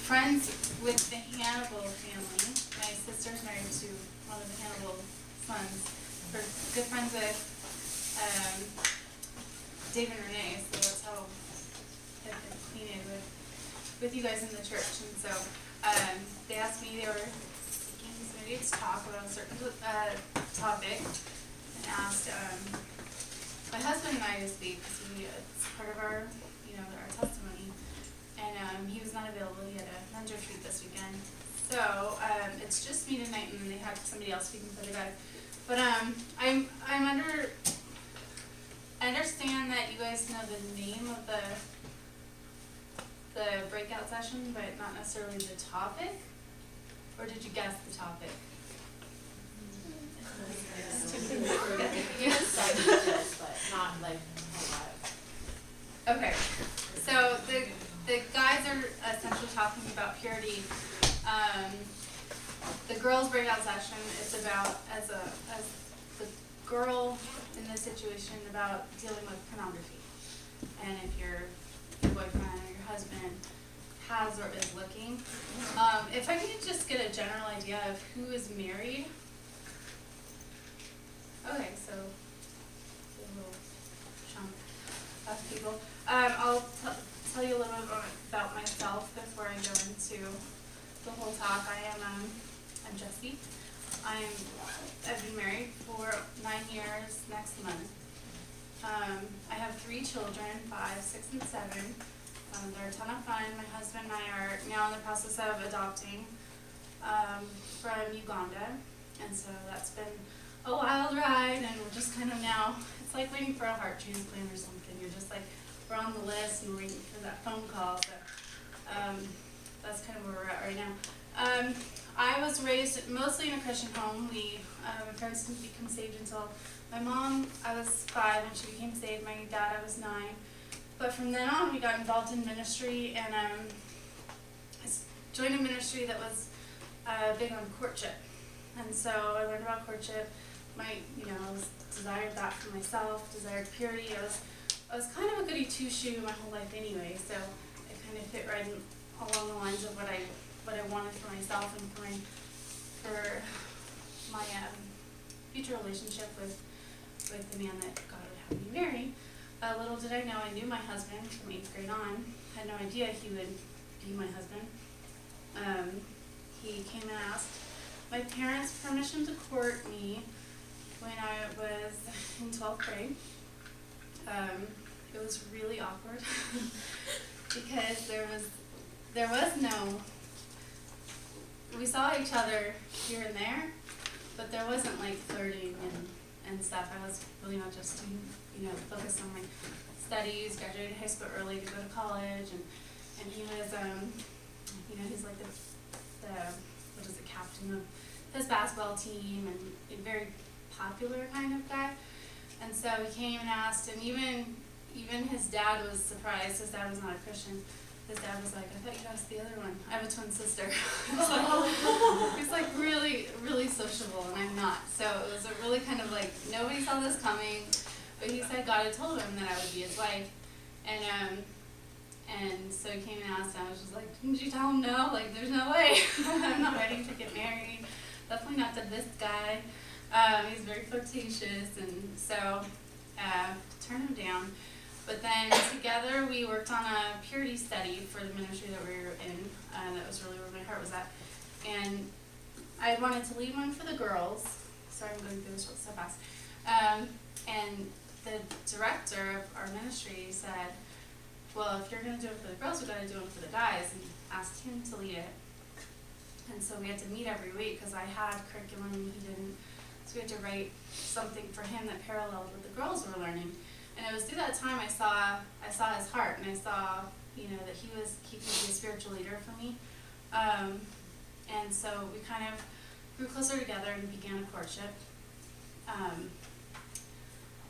friends with the Hannibal family. My sister's married to one of the Hannibal sons. We're good friends with Dave and Renee, so that's how I've been acquainted with you guys in the church. And so they asked me, they were seeking somebody to talk about a certain topic, and asked my husband and I to speak, because it's part of our, our testimony. And he was not available. He had a men's retreat this weekend. So it's just me tonight, and they have somebody else speaking for the guys. But I understand that you guys know the name of the breakout session, but not necessarily the topic. Or did you guess the topic? Yes, but not like a lot. Okay, so the guys are essentially talking about purity. The girls' breakout session is about, as the girl in this situation, about dealing with pornography. And if your boyfriend or your husband has or is looking. If I could just get a general idea of who is married. Okay, so a little chunk of people. I'll tell you a little bit about myself before I go into the whole talk. I'm Jessie. I've been married for 9 years next month. I have 3 children, 5, 6, and 7. They're a ton of fun. My husband and I are now in the process of adopting from Uganda, and so that's been a wild ride, and we're just kind of now, it's like waiting for a heart transplant or something. You're just like, we're on the list and waiting for that phone call. So that's kind of where we're at right now. I was raised mostly in a Christian home. My parents didn't become saved until my mom, I was 5 when she became saved. My dad, I was 9. But from then on, we got involved in ministry, and I joined a ministry that was big on courtship. And so I learned about courtship. I desired that for myself, desired purity. I was kind of a goody two-shoe my whole life anyway, so it kind of fit right along the lines of what I wanted for myself and for my future relationship with the man that God would have me marry. Little did I know, I knew my husband from 8th grade on. I had no idea he would be my husband. He came and asked my parents' permission to court me when I was in 12th grade. It was really awkward because there was no, we saw each other here and there, but there wasn't like flirting and stuff. I was really not just focused on my studies, graduated high school early to go to college, and he was, he's like the captain of his basketball team, and a very popular kind of guy. And so he came and asked, and even his dad was surprised. His dad was not a Christian. His dad was like, I thought you asked the other one. I have a twin sister. He's like really, really sociable, and I'm not. So it was a really kind of like, nobody saw this coming, but he said God had told him that I would be his wife. And so he came and asked, and I was just like, didn't you tell him no? Like, there's no way. I'm not ready to get married. Definitely not to this guy. He's very flirtatious, and so turned him down. But then together we worked on a purity study for the ministry that we were in. That was really where my heart was at. And I wanted to lead one for the girls. Sorry, I'm going through this so fast. And the director of our ministry said, well, if you're going to do it for the girls, we've got to do it for the guys, and asked him to lead it. And so we had to meet every week because I had curriculum and he didn't. So we had to write something for him that paralleled what the girls were learning. And it was through that time I saw his heart, and I saw, that he could be a spiritual leader for me. And so we kind of grew closer together and began a courtship.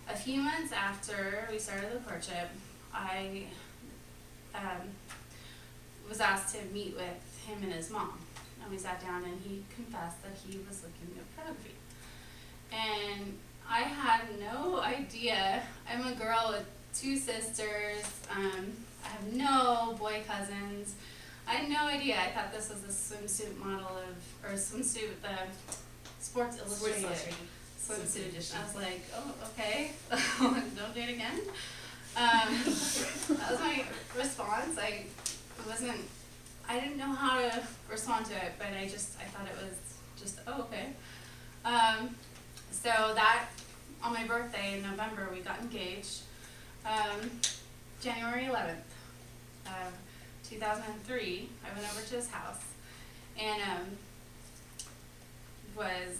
A few months after we started the courtship, I was asked to meet with him and his mom. And we sat down, and he confessed that he was looking at pornography. And I had no idea. I'm a girl with 2 sisters. I have no boy cousins. I had no idea. I thought this was a swimsuit model of, or swimsuit, the Sports Illustrated swimsuit edition. I was like, oh, okay, don't do it again. That was my response. I didn't know how to respond to it, but I thought it was just, oh, okay. So that, on my birthday in November, we got engaged. January 11th, 2003, I went over to his house and was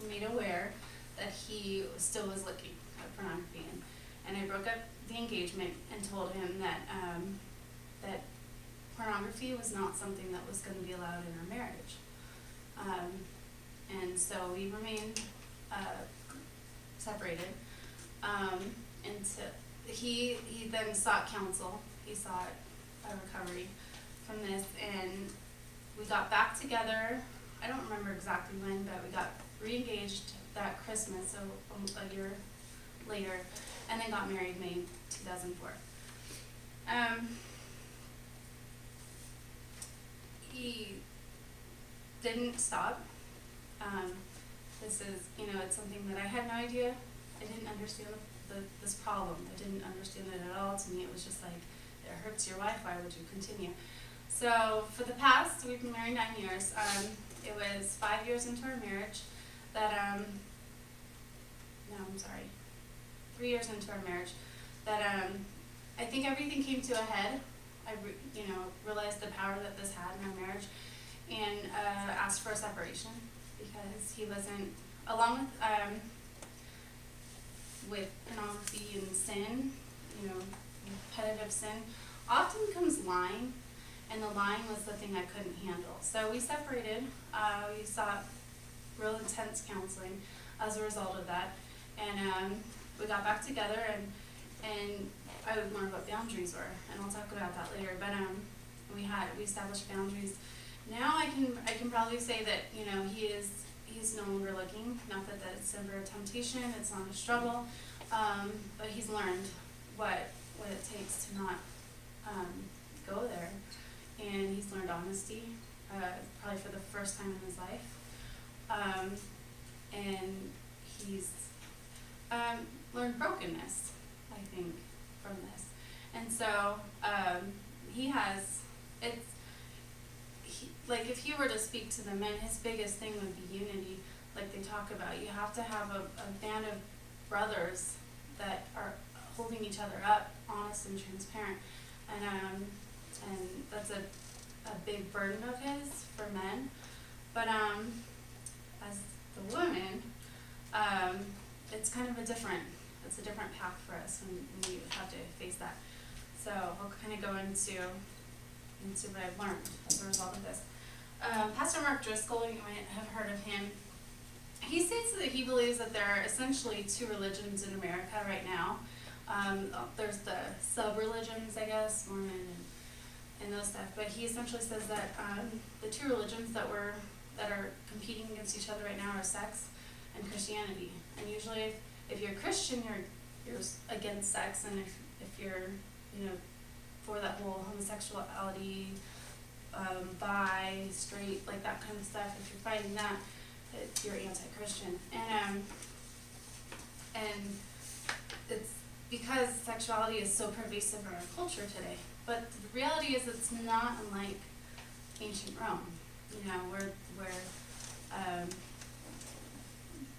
made aware that he still was looking at pornography, and I broke up the engagement and told him that that pornography was not something that was going to be allowed in our marriage, and so we remained separated. He then sought counsel. He sought a recovery from this, and we got back together. I don't remember exactly when, but we got re-engaged that Christmas, so a year later, and then got married May 2004. He didn't stop. This is, it's something that I had no idea. I didn't understand this problem. I didn't understand it at all. To me, it was just like, it hurts your wife, why would you continue? So for the past, we've been married 9 years. It was 5 years into our marriage that, 3 years into our marriage that I think everything came to a head. I realized the power that this had in our marriage, and asked for a separation because he wasn't, along with pornography and sin, repetitive sin, often comes lying, and the lying was the thing I couldn't handle. So we separated. We sought real intense counseling as a result of that, and we got back together, and I learned what boundaries were, and I'll talk about that later. But we established boundaries. Now I can probably say that he's no longer looking. Not that that's ever a temptation. It's not a struggle, but he's learned what it takes to not go there, and he's learned honesty, probably for the first time in his life, and he's learned brokenness, I think, from this. And so if he were to speak to the men, his biggest thing would be unity, like they talk about. You have to have a band of brothers that are holding each other up, honest and transparent, and that's a big burden of his for men. But as the woman, it's kind of a different path for us when we have to face that. So I'll kind of go into what I've learned as a result of this. Pastor Mark Driscoll, you might have heard of him. He states that he believes that there are essentially two religions in America right now. There's the sub-religions, I guess, Mormon and those stuff. But he essentially says that the two religions that are competing against each other right now are sex and Christianity. And usually, if you're a Christian, you're against sex, and if you're for that whole homosexuality, bi, straight, like that kind of stuff, if you're fighting that, you're anti-Christian. And it's because sexuality is so pervasive in our culture today. But the reality is, it's not unlike ancient Rome, where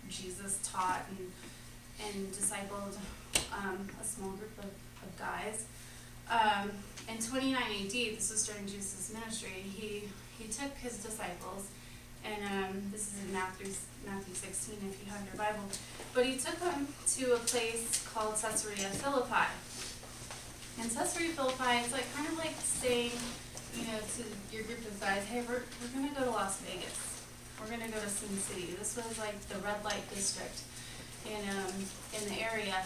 Jesus taught and discipled a small group of guys. In 29 AD, this was during Jesus' ministry, he took his disciples, and this is in Matthew 16 if you have your Bible, but he took them to a place called Caesarea Philippi. And Caesarea Philippi is kind of like saying, to your group of guys, hey, we're going to go to Las Vegas. We're going to go to Sin City. This was like the red light district in the area.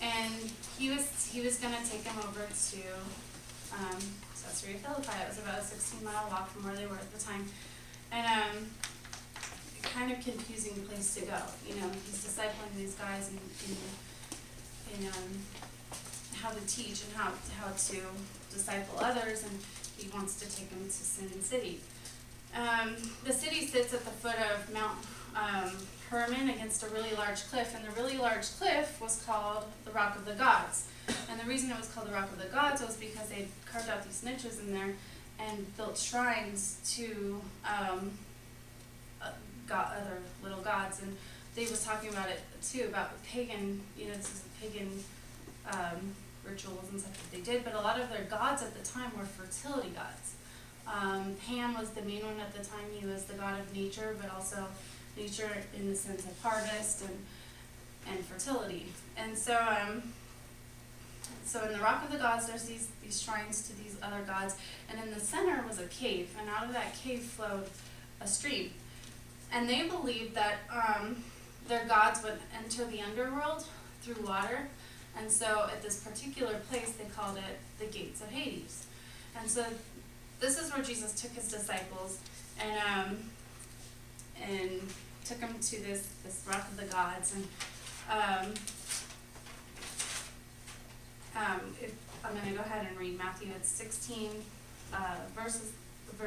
And he was going to take them over to Caesarea Philippi. It was about a 16-mile walk from where they were at the time. And kind of confusing place to go. He's discipling these guys in how to teach and how to disciple others, and he wants to take them to Sin City. The city sits at the foot of Mount Hermon against a really large cliff, and the really large cliff was called the Rock of the Gods. And the reason it was called the Rock of the Gods was because they carved out these niches in there and built shrines to other little gods. And Dave was talking about it too, about pagan, this is pagan rituals and stuff that they did, but a lot of their gods at the time were fertility gods. Pan was the main one at the time. He was the god of nature, but also nature in the sense of harvest and fertility. And so in the Rock of the Gods, there's these shrines to these other gods, and in the center was a cave, and out of that cave flowed a stream. And they believed that their gods would enter the underworld through water, and so at this particular place they called it the Gates of Hades. And so this is where Jesus took his disciples and took them to this Rock of the Gods. And I'm going to go ahead and read Matthew. It's 16 verse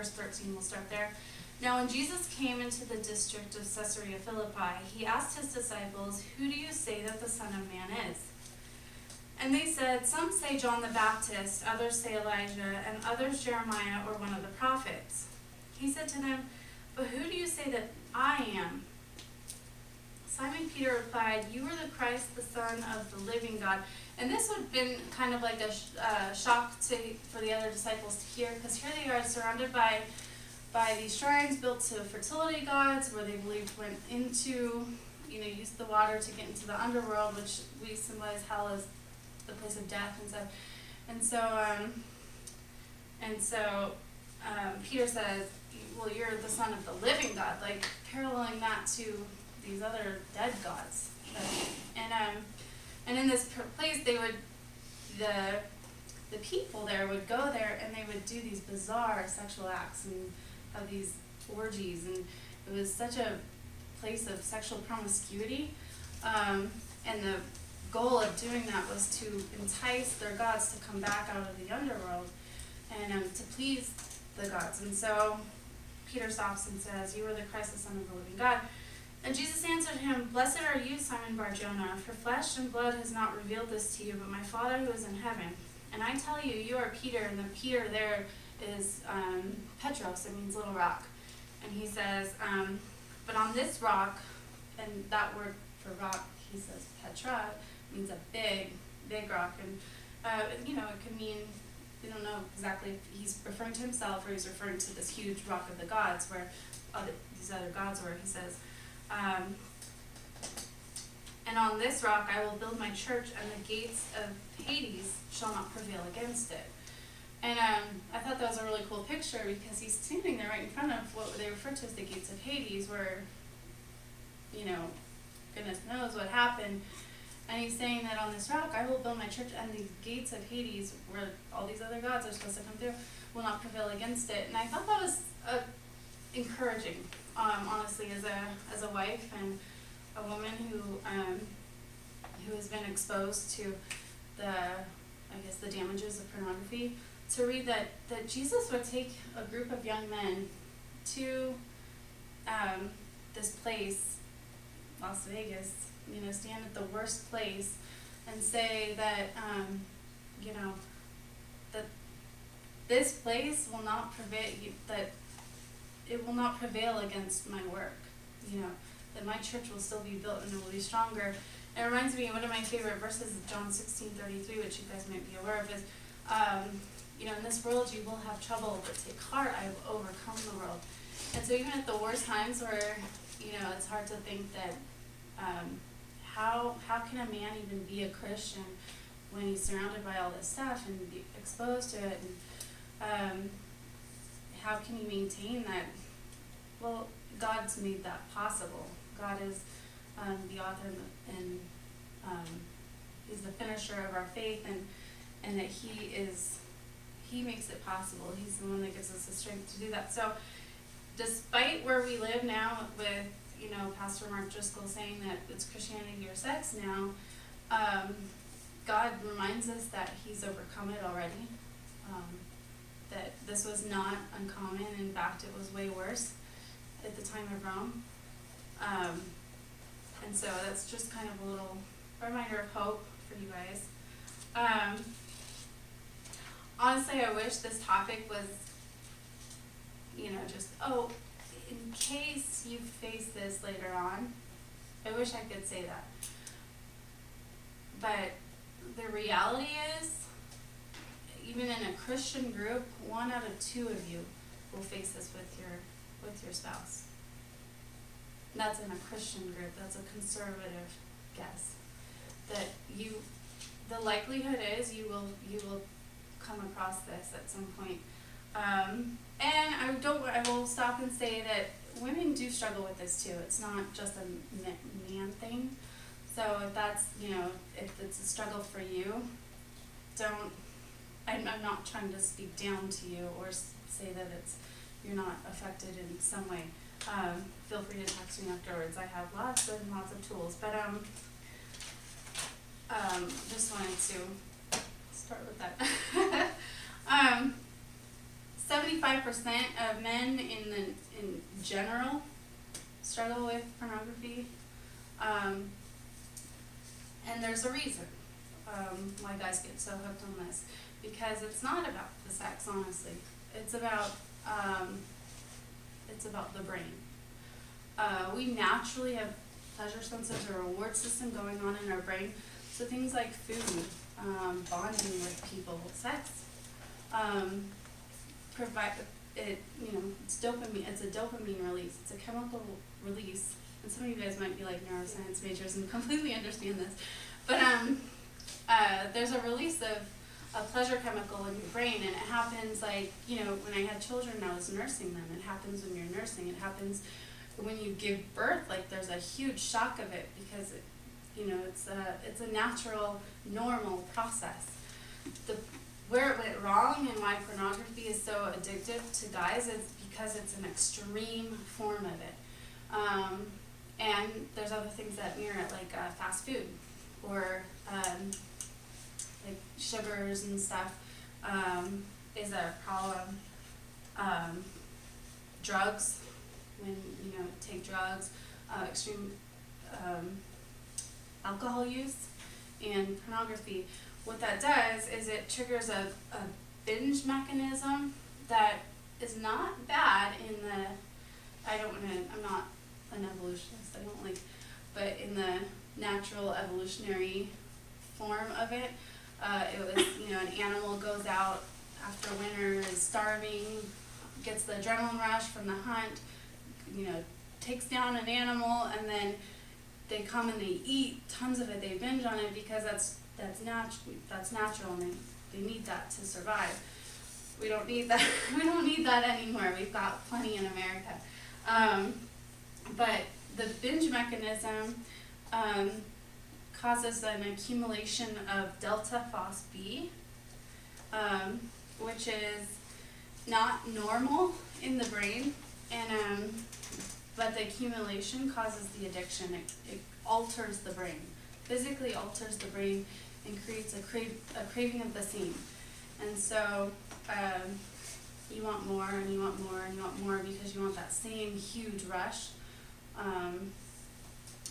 13. We'll start there. Now when Jesus came into the district of Caesarea Philippi, he asked his disciples, "Who do you say that the Son of Man is?" And they said, "Some say John the Baptist, others say Elijah, and others Jeremiah or one of the prophets." He said to them, "But who do you say that I am?" Simon Peter replied, "You are the Christ, the Son of the living God." And this would have been kind of like a shock for the other disciples to hear, because here they are surrounded by these shrines built to fertility gods, where they believed went into, used the water to get into the underworld, which we symbolize hell as the place of death and stuff. And so Peter says, "Well, you're the Son of the living God," like paralleling that to these other dead gods. And in this place, the people there would go there and they would do these bizarre sexual acts and have these orgies, and it was such a place of sexual promiscuity. And the goal of doing that was to entice their gods to come back out of the underworld and to please the gods. And so Peter stops and says, "You are the Christ, the Son of the living God." And Jesus answered him, "Blessed are you, Simon Bar-Jonah, for flesh and blood has not revealed this to you, but my Father who is in heaven. And I tell you, you are Peter," and the Peter there is Petros, it means little rock. And he says, "But on this rock," and that word for rock, he says Petra, means a big rock. And, it could mean, we don't know exactly if he's referring to himself or he's referring to this huge rock of the gods where these other gods were. He says, "And on this rock I will build my church, and the gates of Hades shall not prevail against it." And I thought that was a really cool picture, because he's standing there right in front of what they refer to as the gates of Hades, where, goodness knows what happened. And he's saying that on this rock I will build my church, and these gates of Hades, where all these other gods are supposed to come through, will not prevail against it. And I thought that was encouraging, honestly, as a wife and a woman who has been exposed to the damages of pornography, to read that Jesus would take a group of young men to this place, Las Vegas, stand at the worst place and say that, that this place will not prevail, that it will not prevail against my work, that my church will still be built and it will be stronger. It reminds me of one of my favorite verses, John 16:33, which you guys might be aware of, is, in this world you will have trouble, but take heart, I have overcome the world. And so even at the worst times where, it's hard to think that, how can a man even be a Christian when he's surrounded by all this stuff and be exposed to it? And how can he maintain that? Well, God's made that possible. God is the author and he's the finisher of our faith, and that he makes it possible. He's the one that gives us the strength to do that. So despite where we live now with, Pastor Mark Driscoll saying that it's Christianity or sex now, God reminds us that he's overcome it already, that this was not uncommon. In fact, it was way worse at the time of Rome. And so that's just kind of a little reminder of hope for you guys. Honestly, I wish this topic was, just, in case you face this later on. I wish I could say that. But the reality is, even in a Christian group, 1 out of 2 of you will face this with your spouse. That's in a Christian group. That's a conservative guess. That the likelihood is you will come across this at some point. And I will stop and say that women do struggle with this too. It's not just a man thing. So if that's, if it's a struggle for you, I'm not trying to speak down to you or say that you're not affected in some way. Feel free to text me afterwards. I have lots and lots of tools, but just wanted to start with that. 75% of men in general struggle with pornography, and there's a reason why guys get so hooked on this, because it's not about the sex, honestly. It's about the brain. We naturally have pleasure senses or reward system going on in our brain. So things like food, bonding with people, sex, provide it. It's dopamine. It's a dopamine release. It's a chemical release. And some of you guys might be like neuroscience majors and completely understand this, but there's a release of a pleasure chemical in your brain, and it happens when I had children, I was nursing them. It happens when you're nursing. It happens when you give birth. There's a huge shock of it because it's a natural, normal process. Where it went wrong and why pornography is so addictive to guys is because it's an extreme form of it. And there's other things that mirror it, like fast food or like sugars and stuff is a problem. Drugs, when take drugs, extreme alcohol use, and pornography. What that does is it triggers a binge mechanism that is not bad I'm not an evolutionist, but in the natural evolutionary form of it, it was, an animal goes out after winter, is starving, gets the adrenaline rush from the hunt, takes down an animal, and then they come and they eat tons of it. They binge on it because that's natural, and they need that to survive. We don't need that. We don't need that anymore. We've got plenty in America. But the binge mechanism causes an accumulation of delta phos B, which is not normal in the brain, and but the accumulation causes the addiction. It alters the brain, physically alters the brain, and creates a craving of the same. And so you want more, and you want more, and you want more, because you want that same huge rush.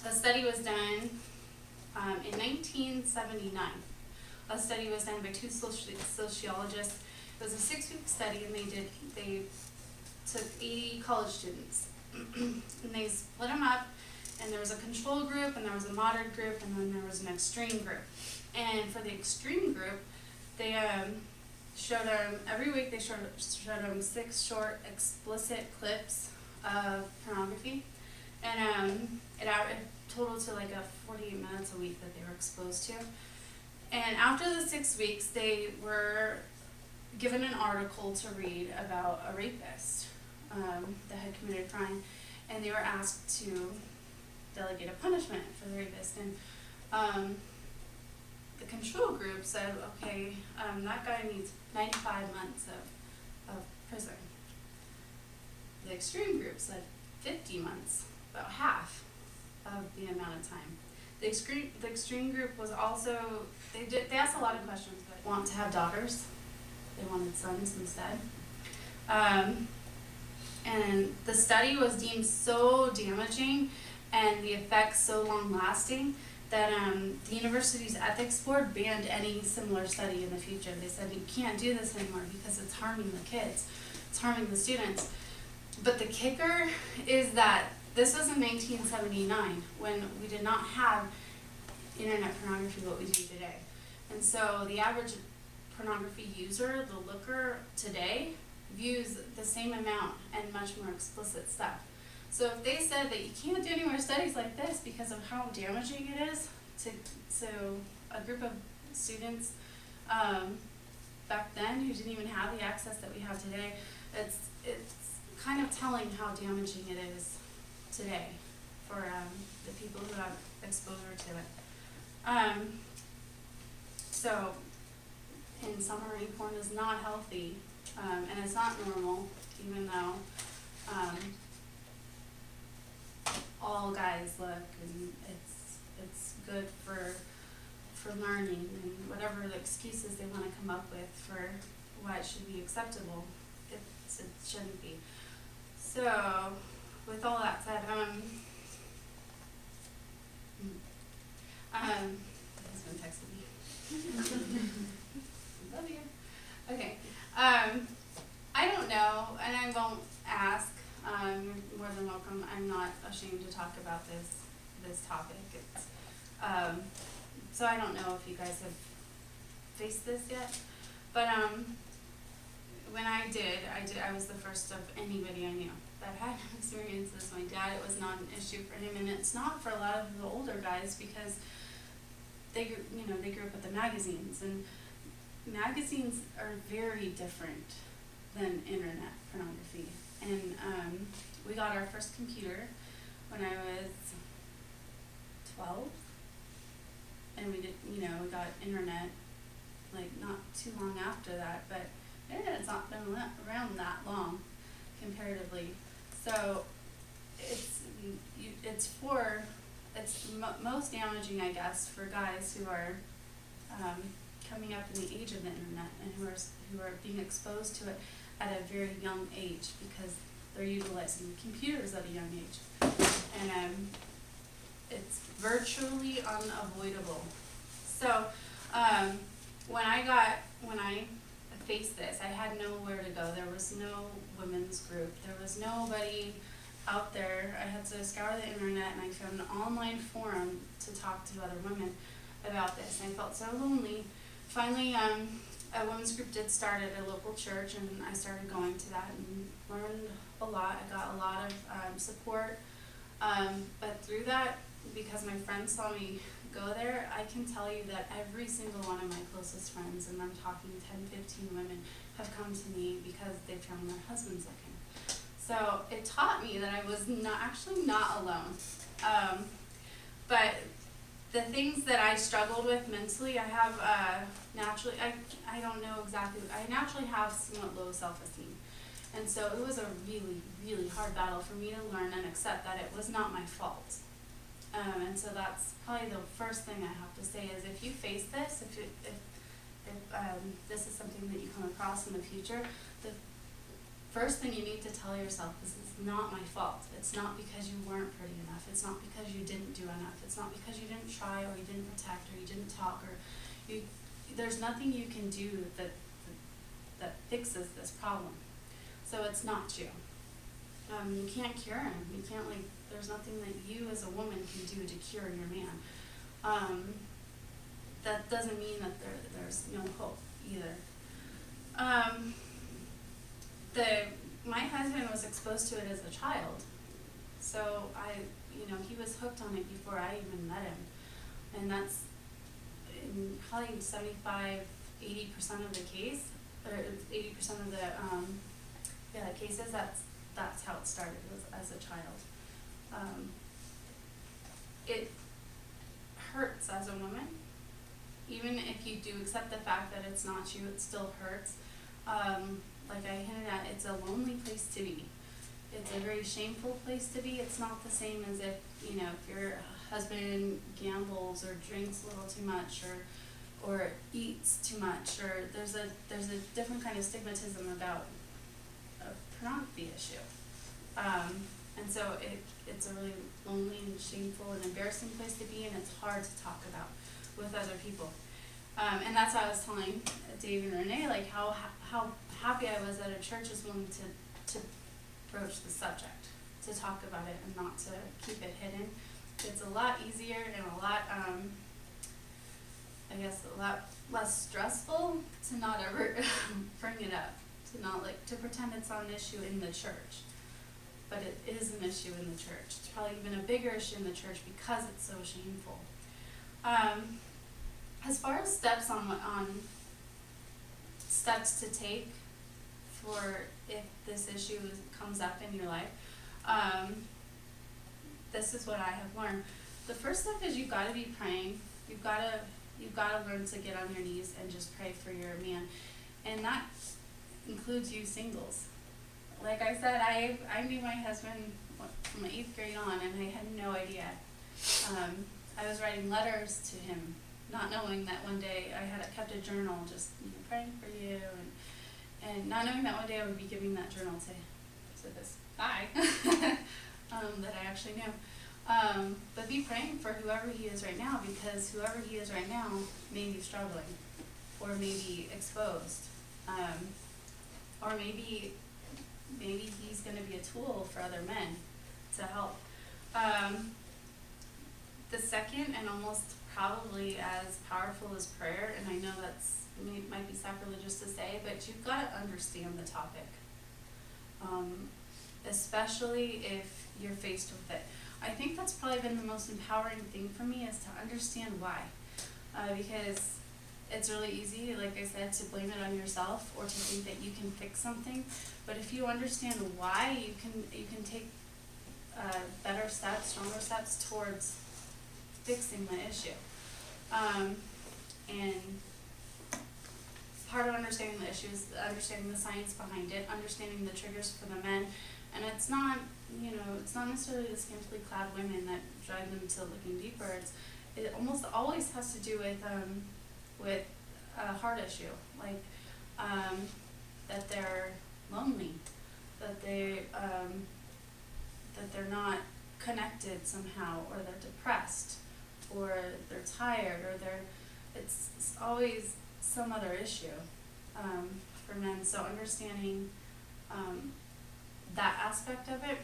A study was done in 1979. A study was done by 2 sociologists. It was a 6-week study, and they took 80 college students, and they split them up, and there was a control group, and there was a moderate group, and then there was an extreme group. And for the extreme group, they showed them every week. They showed them 6 short, explicit clips of pornography, and it totaled to like a 48 minutes a week that they were exposed to. And after the 6 weeks, they were given an article to read about a rapist that had committed a crime, and they were asked to delegate a punishment for the rapist. And the control group said, okay, that guy needs 95 months of prison. The extreme group said 50 months, about half of the amount of time. The extreme group was also, they asked a lot of questions, but want to have daughters. They wanted sons instead. And the study was deemed so damaging and the effects so long lasting that the university's ethics board banned any similar study in the future. They said, you can't do this anymore because it's harming the kids, it's harming the students. But the kicker is that this was in 1979 when we did not have internet pornography what we do today. And so the average pornography user, the looker today, views the same amount and much more explicit stuff. So if they said that you can't do any more studies like this because of how damaging it is to a group of students back then who didn't even have the access that we have today, it's kind of telling how damaging it is today for the people who have exposure to it. So in summary, porn is not healthy, and it's not normal, even though all guys look, and it's good for learning and whatever the excuses they want to come up with for why it should be acceptable, it shouldn't be. So with all that said, my husband texted me. Love you. Okay. I don't know, and I won't ask. You're more than welcome. I'm not ashamed to talk about this topic. It's, so I don't know if you guys have faced this yet, but when I was the first of anybody I knew that had experienced this. My dad, it was not an issue for him, and it's not for a lot of the older guys because they grew up with the magazines, and magazines are very different than internet pornography. And we got our first computer when I was 12, and we got internet like not too long after that, but internet's not been around that long comparatively. So it's most damaging, I guess, for guys who are coming up in the age of the internet and who are being exposed to it at a very young age because they're utilizing computers at a young age, and it's virtually unavoidable. So when I faced this, I had nowhere to go. There was no women's group. There was nobody out there. I had to scour the internet, and I found an online forum to talk to other women about this. And I felt so lonely. Finally, a women's group did start at a local church, and I started going to that and learned a lot. I got a lot of support, but through that, because my friends saw me go there, I can tell you that every single one of my closest friends, and I'm talking 10, 15 women, have come to me because they found their husbands looking. So it taught me that I was not alone. But the things that I struggled with mentally, I have naturally, I don't know exactly, I naturally have somewhat low self-esteem. And so it was a really, really hard battle for me to learn and accept that it was not my fault. And so that's probably the first thing I have to say is if you face this, if this is something that you come across in the future, the first thing you need to tell yourself is it's not my fault. It's not because you weren't pretty enough. It's not because you didn't do enough. It's not because you didn't try or you didn't protect or you didn't talk or there's nothing you can do that fixes this problem. So it's not you. You can't cure him. You can't there's nothing that you as a woman can do to cure your man. That doesn't mean that there's no hope either. My husband was exposed to it as a child, so he was hooked on it before I even met him, and that's in probably 75, 80% of the case, or 80% of the cases. That's how it started, was as a child. It hurts as a woman, even if you do accept the fact that it's not you. It still hurts. Like I hinted at, it's a lonely place to be. It's a very shameful place to be. It's not the same as if you're husband gambles or drinks a little too much or eats too much, or there's a different kind of stigmatism about a pornography issue. And so it's a really lonely and shameful and embarrassing place to be, and it's hard to talk about with other people. And that's why I was telling Dave and Renee, like how happy I was that a church is willing to broach the subject, to talk about it and not to keep it hidden. It's a lot easier and a lot, I guess, a lot less stressful to not ever bring it up, to pretend it's not an issue in the church. But it is an issue in the church. It's probably even a bigger issue in the church because it's so shameful. As far as steps on steps to take for if this issue comes up in your life, this is what I have learned. The first step is you've got to be praying. You've got to learn to get on your knees and just pray for your man, and that includes you singles. Like I said, I knew my husband from 8th grade on, and I had no idea. I was writing letters to him, not knowing that one day I had kept a journal, just praying for you, and not knowing that one day I would be giving that journal to this guy that I actually knew. But be praying for whoever he is right now, because whoever he is right now may be struggling, or may be exposed, or maybe he's going to be a tool for other men to help. The second, and almost probably as powerful as prayer, and I know might be sacrilegious to say, but you've got to understand the topic, especially if you're faced with it. I think that's probably been the most empowering thing for me, is to understand why, because it's really easy, like I said, to blame it on yourself or to think that you can fix something. But if you understand why, you can take better steps, stronger steps towards fixing the issue. And part of understanding the issue is understanding the science behind it, understanding the triggers for the men. And it's not necessarily the scantily clad women that drive them to looking deeper. It almost always has to do with a heart issue, like that they're lonely, that they're not connected somehow, or they're depressed, or they're tired, or it's always some other issue for men. So understanding that aspect of it.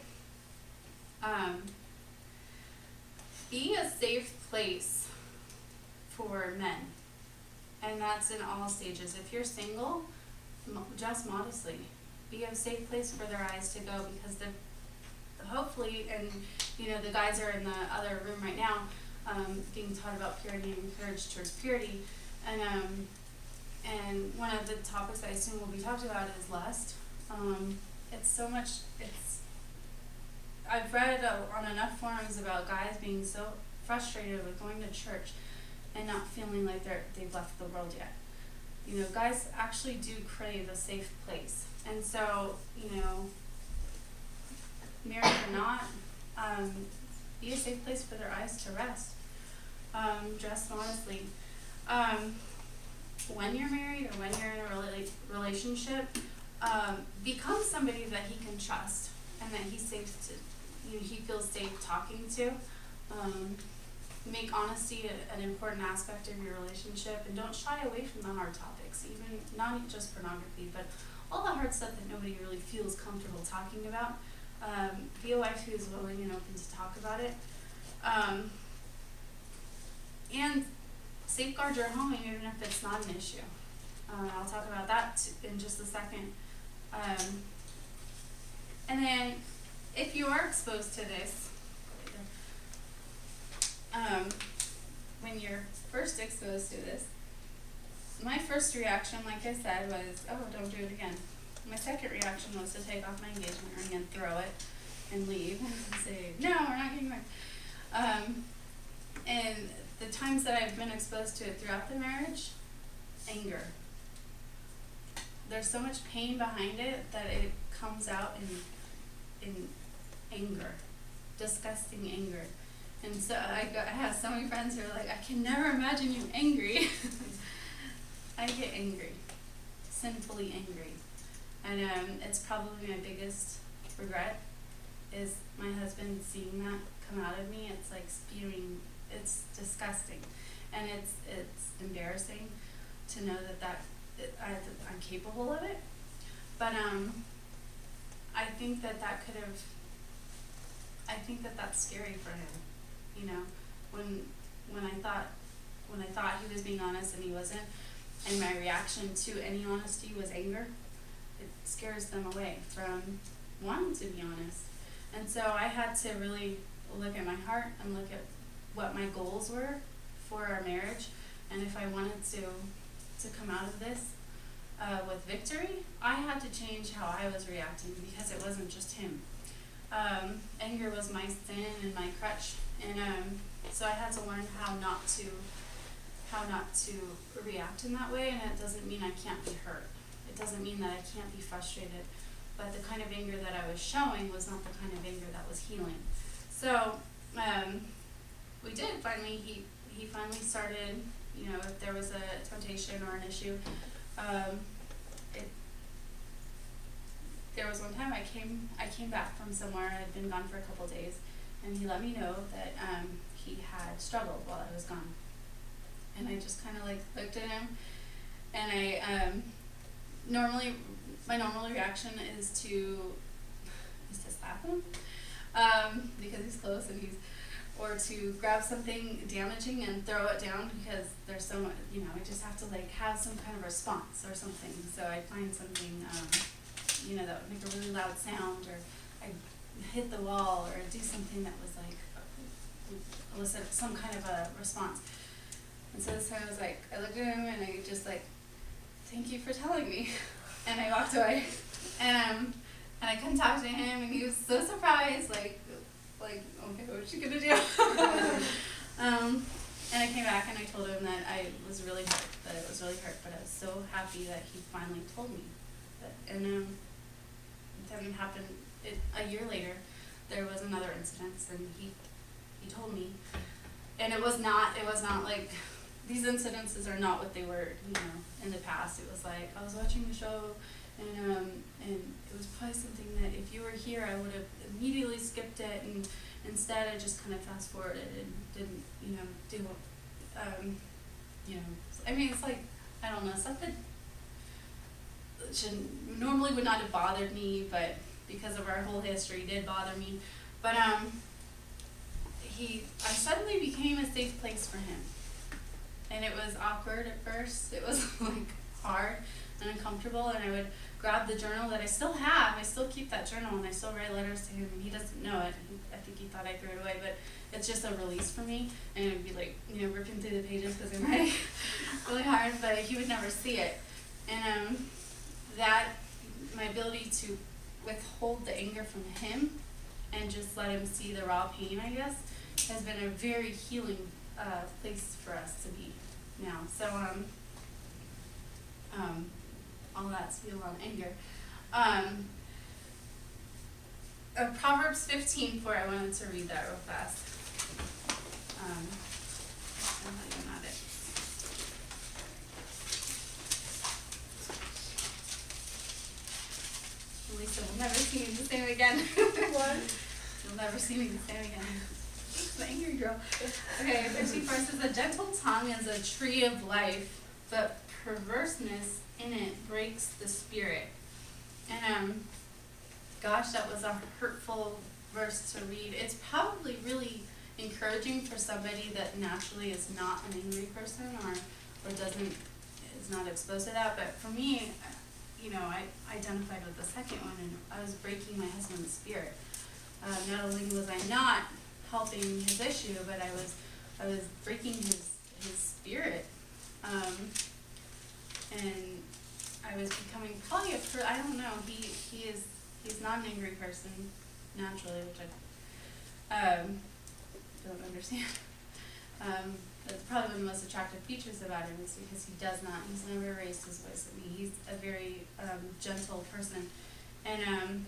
Be a safe place for men, and that's in all stages. If you're single, just modestly be a safe place for their eyes to go, because they're hopefully, and the guys are in the other room right now, being taught about purity and encouraged towards purity, and one of the topics I assume will be talked about is lust. I've read on enough forums about guys being so frustrated with going to church and not feeling like they've left the world yet. Guys actually do crave a safe place. And so, married or not, be a safe place for their eyes to rest. Dress modestly. When you're married or when you're in a relationship, become somebody that he can trust and that he's safe to, he feels safe talking to. Make honesty an important aspect of your relationship, and don't shy away from the hard topics, even not just pornography, but all the hard stuff that nobody really feels comfortable talking about. Be a wife who is willing and open to talk about it. And safeguard your home even if it's not an issue. I'll talk about that in just a second. And then if you are exposed to this, when you're first exposed to this, my first reaction, like I said, was, oh, don't do it again. My second reaction was to take off my engagement ring and throw it and leave and say, no, we're not getting married. And the times that I've been exposed to it throughout the marriage, anger. There's so much pain behind it that it comes out in anger, disgusting anger. And so I have so many friends who are like, I can never imagine you angry. I get angry, sinfully angry. And it's probably my biggest regret is my husband seeing that come out of me. It's like spewing, it's disgusting. And it's embarrassing to know that I'm capable of it. But I think that that's scary for him. You know, when I thought he was being honest and he wasn't, and my reaction to any honesty was anger, it scares them away from wanting to be honest. And so I had to really look at my heart and look at what my goals were for our marriage, and if I wanted to come out of this with victory, I had to change how I was reacting, because it wasn't just him. Anger was my sin and my crutch, and so I had to learn how not to react in that way. And it doesn't mean I can't be hurt. It doesn't mean that I can't be frustrated. But the kind of anger that I was showing was not the kind of anger that was healing. So we did finally. He finally started. You know, if there was a temptation or an issue, there was one time I came back from somewhere. I had been gone for a couple of days, and he let me know that he had struggled while I was gone. And I just kind of like looked at him, and I my normal reaction is to slap him because he's close, and or to grab something damaging and throw it down, because there's so much, you know, I just have to like have some kind of response or something. So I find something, you know, that would make a really loud sound, or I hit the wall, or do something that was like elicit some kind of a response. And so this time I was like, I looked at him and I just like, thank you for telling me. And I walked away. And I couldn't talk to him, and he was so surprised, like, okay, what's she gonna do? And I came back and I told him that I was really hurt, but I was so happy that he finally told me that. And then happened, a year later, there was another incident, and he told me, and it was not like, these incidences are not what they were, you know, in the past. It was like, I was watching the show, and it was probably something that if you were here, I would have immediately skipped it, and instead I just kind of fast forwarded and didn't, you know, do, you know, I mean, it's like, I don't know, something normally would not have bothered me, but because of our whole history, did bother me. But I suddenly became a safe place for him. And it was awkward at first. It was like hard and uncomfortable, and I would grab the journal that I still have. I still keep that journal, and I still write letters to him, and he doesn't know it. I think he thought I threw it away, but it's just a release for me. And it would be like, you know, ripping through the pages because I'm writing really hard, but he would never see it. And that, my ability to withhold the anger from him and just let him see the raw pain, I guess, has been a very healing place for us to be now. So all that spiel on anger. Proverbs 15:4. I wanted to read that real fast. I'm not at it. Lisa will never see me the same again. What? You'll never see me the same again. The angry girl. Okay, 54 says, a gentle tongue is a tree of life, but perverseness in it breaks the spirit. And gosh, that was a hurtful verse to read. It's probably really encouraging for somebody that naturally is not an angry person, or is not exposed to that. But for me, you know, I identified with the second one, and I was breaking my husband's spirit. Not only was I not helping his issue, but I was breaking his spirit, and I was becoming probably I don't know. He's not an angry person naturally, which I don't understand. That's probably one of the most attractive features about him, is because he's never raised his voice at me. He's a very gentle person, and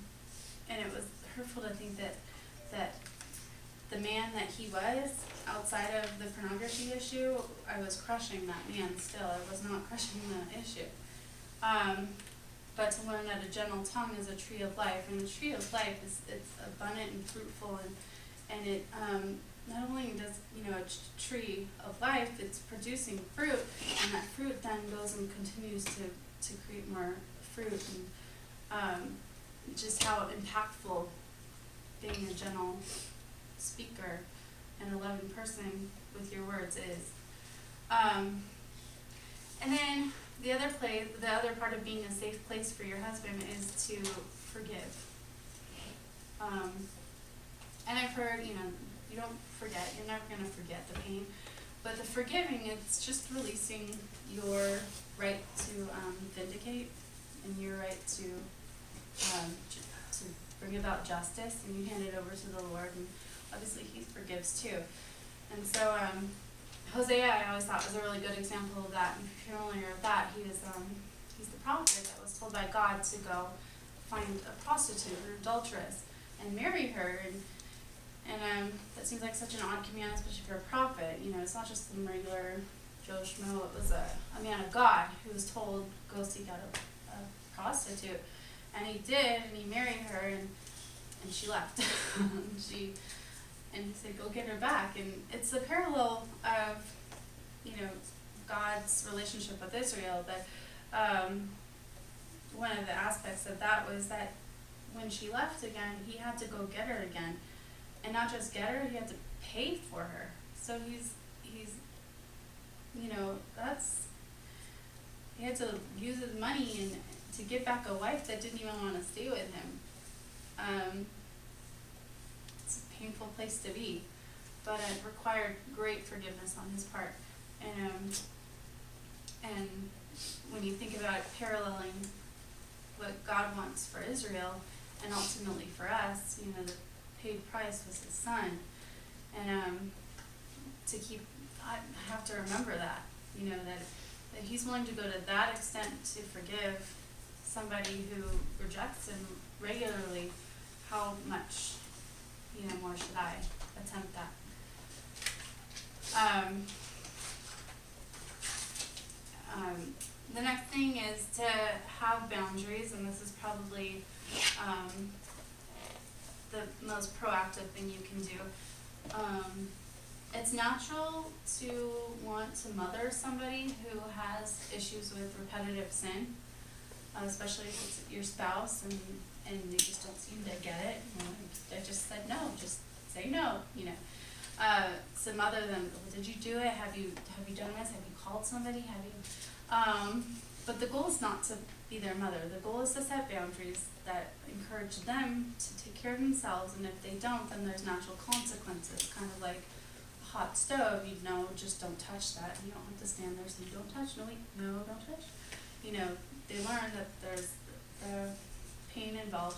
it was hurtful to think that the man that he was, outside of the pornography issue, I was crushing that man still. I was not crushing the issue. But to learn that a gentle tongue is a tree of life, and the tree of life it's abundant and fruitful, and it not only does, you know, a tree of life, it's producing fruit, and that fruit then goes and continues to create more fruit, and just how impactful being a gentle speaker and a loving person with your words is. And then the other part of being a safe place for your husband is to forgive. And I've heard, you know, you don't forget, you're never going to forget the pain, but the forgiving, it's just releasing your right to vindicate and your right to bring about justice, and you hand it over to the Lord, and obviously He forgives too. And so Hosea, I always thought, was a really good example of that. And if you're familiar with that, he's the prophet that was told by God to go find a prostitute or adulteress and marry her, and that seems like such an odd command, especially for a prophet. You know, it's not just some regular Joe Schmo. It was a man of God who was told, go seek out a prostitute. And he did, and he married her, and she left. And he said, go get her back. And it's a parallel of, you know, God's relationship with Israel. But one of the aspects of that was that when she left again, he had to go get her again. And not just get her, he had to pay for her. So he's you know, he had to use his money and to get back a wife that didn't even want to stay with him. It's a painful place to be, but it required great forgiveness on his part. And when you think about it, paralleling what God wants for Israel and ultimately for us, you know, the paid price was His Son. And I have to remember that, you know, that He's willing to go to that extent to forgive somebody who rejects Him regularly. How much, you know, more should I attempt that? The next thing is to have boundaries, and this is probably the most proactive thing you can do. It's natural to want to mother somebody who has issues with repetitive sin, especially if it's your spouse and you just don't seem to get it. You know, I just said no, just say no, you know. So mother them, well, did you do it? Have you done this? Have you called somebody? But the goal is not to be their mother. The goal is to set boundaries that encourage them to take care of themselves, and if they don't, then there's natural consequences, kind of like a hot stove. You know, just don't touch that. You don't have to stand there saying, don't touch, no, don't touch. You know, they learn that there's pain involved.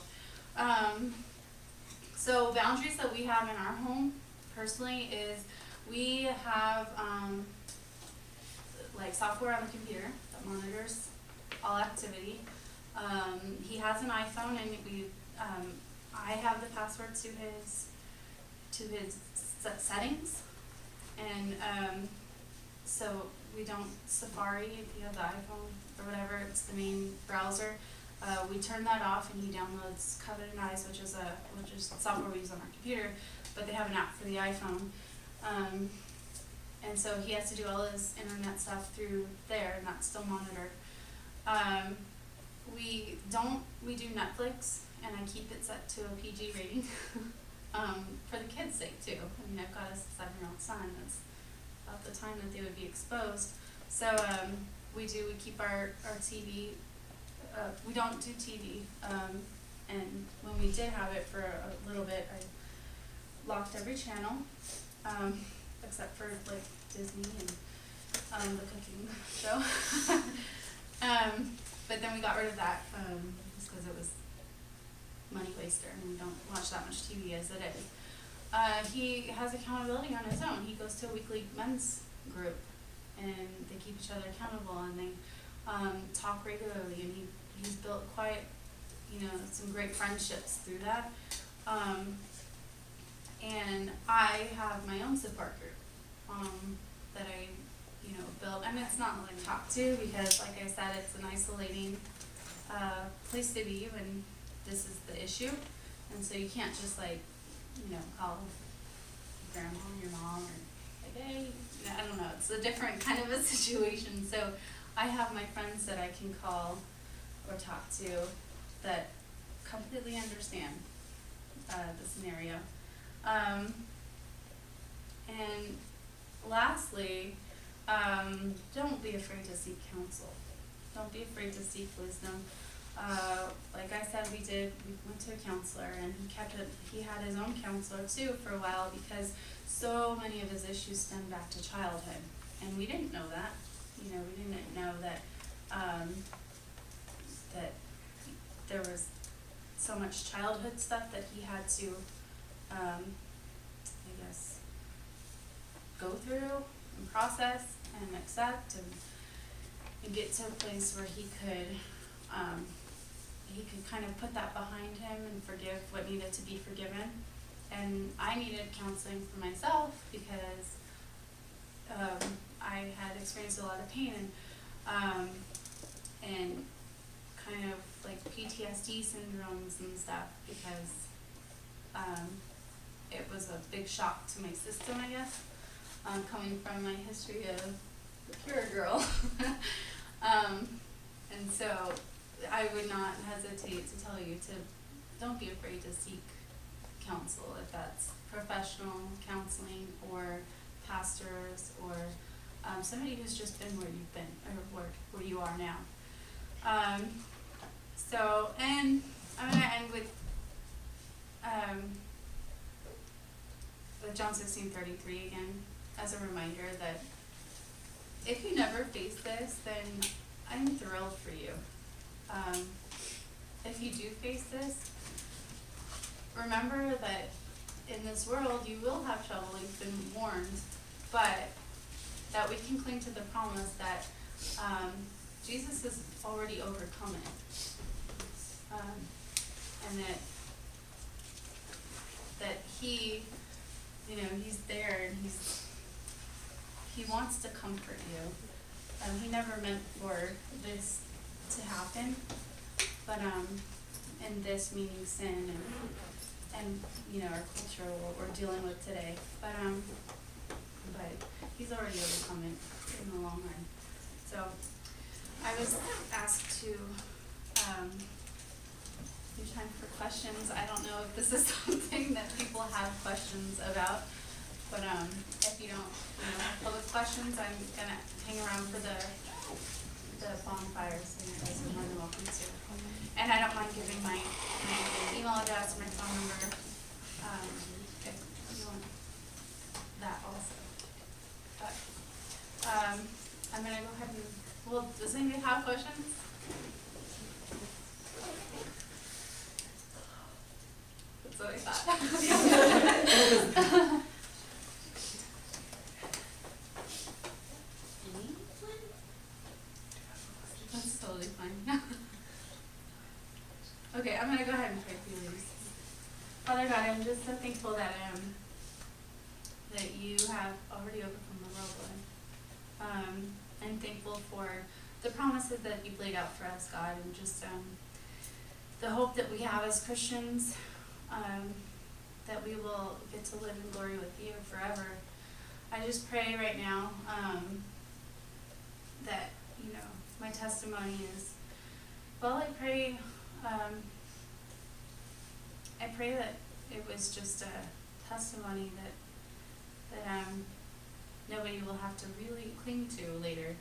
So boundaries that we have in our home, personally, is we have like software on the computer that monitors all activity. He has an iPhone, and I have the password to his settings, and so we don't Safari. If you have the iPhone or whatever, it's the main browser. We turn that off, and he downloads Covenant Eyes, which is software we use on our computer, but they have an app for the iPhone. And so he has to do all his internet stuff through there, and that's still monitored. We do Netflix, and I keep it set to a PG rating for the kids' sake too. I mean, I've got a 7-year-old son. That's about the time that they would be exposed. So we keep our TV. We don't do TV. And when we did have it for a little bit, I locked every channel. Except for like Disney and the cooking show. But then we got rid of that just because it was money waster, and we don't watch that much TV as it is. He has accountability on his own. He goes to a weekly men's group, and they keep each other accountable, and they talk regularly, and he's built quite, you know, some great friendships through that. And I have my own support group, that I, built. I mean, it's not like talk to, because like I said, it's an isolating, place to be when this is the issue. And so you can't just call your grandma or your mom or hey, I don't know, it's a different kind of a situation. So I have my friends that I can call or talk to that completely understand the scenario. And lastly, don't be afraid to seek counsel. Don't be afraid to seek wisdom. Like I said, we went to a counselor, and he had his own counselor too for a while, because so many of his issues stem back to childhood. And we didn't know that. We didn't know that, that there was so much childhood stuff that he had to, go through and process and accept and get to a place where he could kind of put that behind him and forgive what needed to be forgiven. And I needed counseling for myself, because I had experienced a lot of pain and kind of like PTSD syndromes and stuff, because it was a big shock to my system, I guess, coming from my history of the pure girl. And so I would not hesitate to tell you to don't be afraid to seek counsel, if that's professional counseling or pastors or somebody who's just been where you've been, or where you are now. And I'm going to end with John 16:33 again, as a reminder that if you never face this, then I'm thrilled for you. If you do face this, remember that in this world you will have trouble, you've been warned, but that we can cling to the promise that Jesus has already overcome it. And that he, he's there, and he wants to comfort you. He never meant for this to happen, but and this meaning sin and our culture, what we're dealing with today. But he's already overcome it in the long run. So I was asked to do time for questions. I don't know if this is something that people have questions about, but if you don't have public questions, I'm gonna hang around for the bonfires, and you guys are more than welcome to. And I don't mind giving my email address, my phone number, if you want that also. But I'm gonna go ahead and, well, does anybody have questions? That's what I thought. That's totally fine. Okay, I'm gonna go ahead and pray for you, ladies. Father God, I'm just so thankful that that you have already overcome the world, Lord. I'm thankful for the promises that you've laid out for us, God, and just the hope that we have as Christians, that we will get to live in glory with you forever. I just pray right now that my testimony is, well, I pray that it was just a testimony that nobody will have to really cling to later.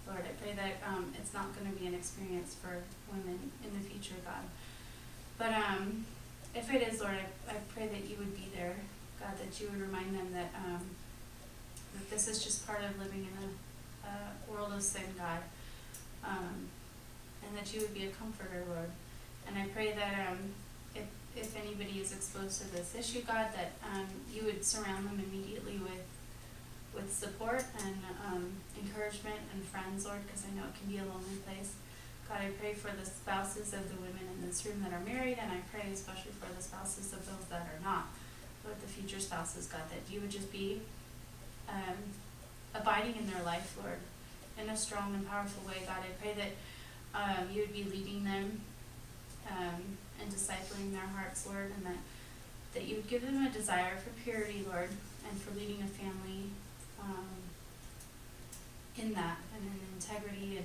Lord, I pray that it's not going to be an experience for women in the future, God. But if it is, Lord, I pray that you would be there, God, that you would remind them that this is just part of living in a world of sin, God, and that you would be a comforter, Lord. And I pray that if anybody is exposed to this issue, God, that you would surround them immediately with support and encouragement and friends, Lord, because I know it can be a lonely place. God, I pray for the spouses of the women in this room that are married, and I pray especially for the spouses of those that are not. Lord, the future spouses, God, that you would just be abiding in their life, Lord, in a strong and powerful way. God, I pray that you would be leading them and discipling their hearts, Lord, and that you would give them a desire for purity, Lord, and for leading a family in that, and in integrity,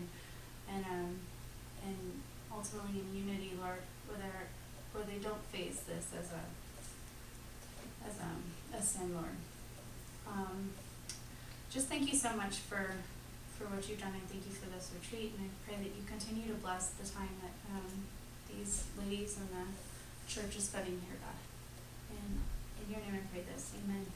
and ultimately in unity, Lord, where they don't face this as a sin, Lord. Just thank you so much for what you've done. I thank you for this retreat, and I pray that you continue to bless the time that these ladies and the church is spending here, God. And in your name I pray this. Amen.